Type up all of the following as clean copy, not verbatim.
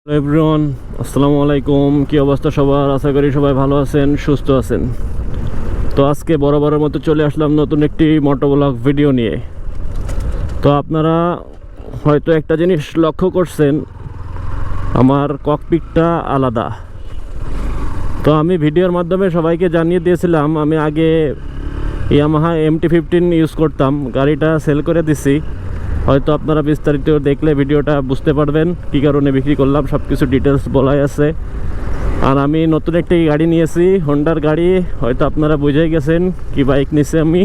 Hello everyone, আসসালামু আলাইকুম। কি অবস্থা সবার? আশা করি সবাই ভালো আছেন, সুস্থ আছেন। তো আজকে বরাবরের মতো চলে আসলাম নতুন একটি মোটোব্লগ ভিডিও নিয়ে। তো আপনারা হয়তো একটা জিনিস লক্ষ্য করছেন, আমার ককপিটটা আলাদা। তো আমি ভিডিওর মাধ্যমে সবাইকে জানিয়ে দিয়েছিলাম আমি আগে ইয়ামাহা MT-15 ইউজ করতাম, গাড়িটা সেল করে দিছি। হয়তো আপনারা বিস্তারিত দেখলে ভিডিওটা বুঝতে পারবেন কী কারণে বিক্রি করলাম, সব কিছু ডিটেলস বলাই আছে। আর আমি নতুন একটি গাড়ি নিয়েছি, হন্ডার গাড়ি। হয়তো আপনারা বুঝেই গেছেন কি বাইক নিয়েছি আমি।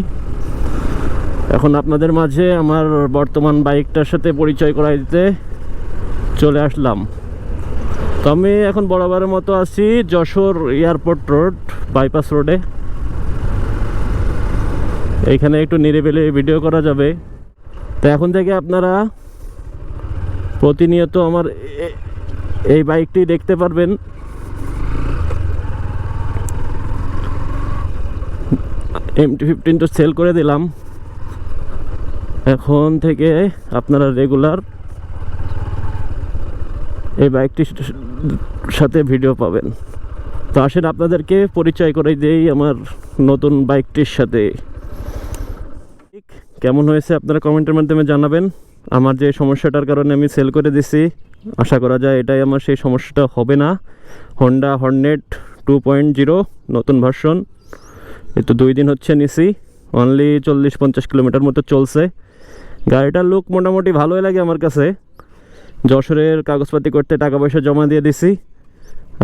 এখন আপনাদের মাঝে আমার বর্তমান বাইকটার সাথে পরিচয় করাই দিতে চলে আসলাম। তো আমি এখন বরাবরের মতো আছি যশোর এয়ারপোর্ট রোড, বাইপাস রোডে। এইখানে একটু নিরিবিলি ভিডিও করা যাবে। তো এখন থেকে আপনারা প্রতিনিয়ত আমার এই বাইকটি দেখতে পারবেন। MT-15 তো সেল করে দিলাম, এখন থেকে আপনারা রেগুলার এই বাইকটির সাথে ভিডিও পাবেন। তো আসেন আপনাদেরকে পরিচয় করে দিই আমার নতুন বাইকটির সাথে। কেমন হয়েছে আপনারা কমেন্টের মাধ্যমে জানাবেন। আমার যে সমস্যাটার কারণে আমি সেল করে দিছি, আশা করা যায় এটাই আমার সেই সমস্যাটা হবে না। হন্ডা হর্নেট 2.0 নতুন ভার্সন। এই তো 2 দিন হচ্ছে নিছি, অনলি 40-50 কিলোমিটার মতো চলছে। গাড়িটার লুক মোটামুটি ভালোই লাগে আমার কাছে। যশোরের কাগজপাতি করতে টাকা পয়সা জমা দিয়ে দিছি,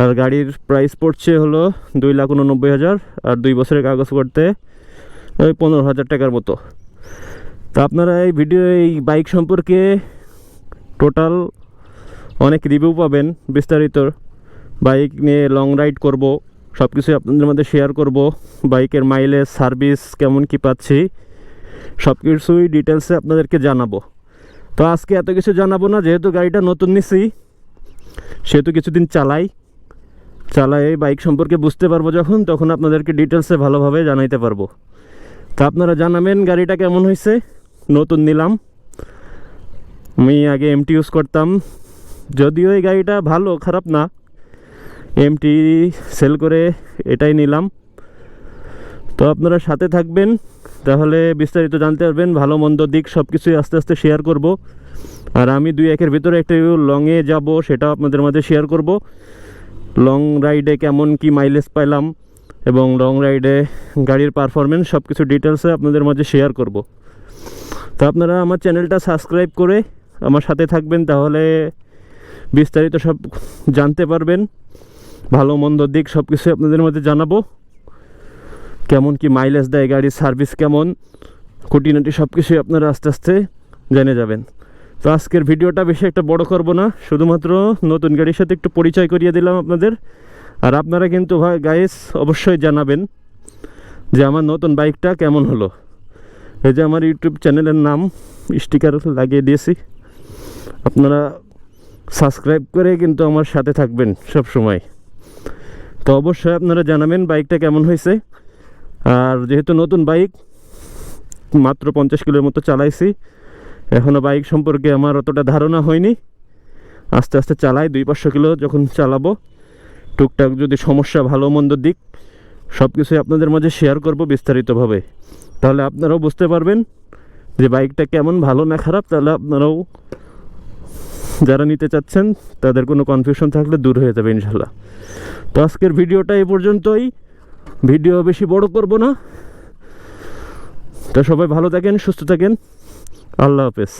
আর গাড়ির প্রাইস পড়ছে হলো 2,89,000, আর 2 বছরের কাগজ করতে ওই 15,000 টাকার মতো। তো আপনারা এই বাইক সম্পর্কে টোটাল অনেক রিভিউ পাবেন, বিস্তারিত বাইক নিয়ে লং রাইড করব, সব কিছুই আপনাদের মধ্যে শেয়ার করব। বাইকের মাইলেজ, সার্ভিস কেমন কি পাচ্ছি, সব কিছুই ডিটেলসে আপনাদেরকে জানাবো। তো আজকে এত কিছু জানাবো না, যেহেতু গাড়িটা নতুন নিছি সেহেতু কিছুদিন চালাই বাইক সম্পর্কে বুঝতে পারবো যখন, তখন আপনাদেরকে ডিটেলসে ভালোভাবে জানাইতে পারবো। তো আপনারা জানাবেন গাড়িটা কেমন হয়েছে। নতুন নিলাম, আমি আগে MT ইউজ করতাম, যদিও এই গাড়িটা ভালো, খারাপ না। MT সেল করে এটাই নিলাম। তো আপনারা সাথে থাকবেন, তাহলে বিস্তারিত জানতে পারবেন। ভালো মন্দ দিক সব কিছুই আস্তে আস্তে শেয়ার করব। আর আমি 2-1-এর ভিতরে একটা লংয়ে যাব, সেটাও আপনাদের মাঝে শেয়ার করব। লং রাইডে কেমন কি মাইলেজ পাইলাম এবং লং রাইডে গাড়ির পারফরমেন্স সব কিছু ডিটেলসে আপনাদের মাঝে শেয়ার করব। তো আপনারা আমার চ্যানেলটা সাবস্ক্রাইব করে আমার সাথে থাকবেন, তাহলে বিস্তারিত সব জানতে পারবেন। ভালো মন্দ দিক সব কিছু আপনাদের মধ্যে জানাবো, কেমন কি মাইলেজ দেয় গাড়ির, সার্ভিস কেমন, খুঁটিনাটি সব কিছুই আপনারা আস্তে আস্তে জেনে যাবেন। তো আজকের ভিডিওটা বেশি একটা বড় করব না, শুধুমাত্র নতুন গাড়ির সাথে একটু পরিচয় করিয়ে দিলাম আপনাদের। আর আপনারা কিন্তু ভাই গাইস অবশ্যই জানাবেন যে আমার নতুন বাইকটা কেমন হলো। এই যে আমার ইউটিউব চ্যানেলের নাম স্টিকার লাগিয়ে দিয়েছি, আপনারা সাবস্ক্রাইব করে কিন্তু আমার সাথে থাকবেন সব সময়। তো অবশ্যই আপনারা জানাবেন বাইকটা কেমন হয়েছে। আর যেহেতু নতুন বাইক, মাত্র 50 কিলোর মতো চালাইছি, এখনও বাইক সম্পর্কে আমার অতটা ধারণা হয়নি। আস্তে আস্তে চালাই, 200-500 কিলো যখন চালাবো, টুকটাক যদি সমস্যা, ভালো মন্দ দিক সব কিছুই আপনাদের মাঝে শেয়ার করব বিস্তারিতভাবে। তাহলে আপনারাও বুঝতে পারবেন যে বাইকটা কেমন, ভালো না খারাপ। তাহলে আপনারাও যারা নিতে চাচ্ছেন তাদের কোনো কনফিউশন থাকলে দূর হয়ে যাবে ইনশাল্লাহ। তো আজকের ভিডিওটা এই পর্যন্তই, ভিডিও বেশি বড় করব না। তো সবাই ভালো থাকেন, সুস্থ থাকেন, আল্লাহ হাফেজ।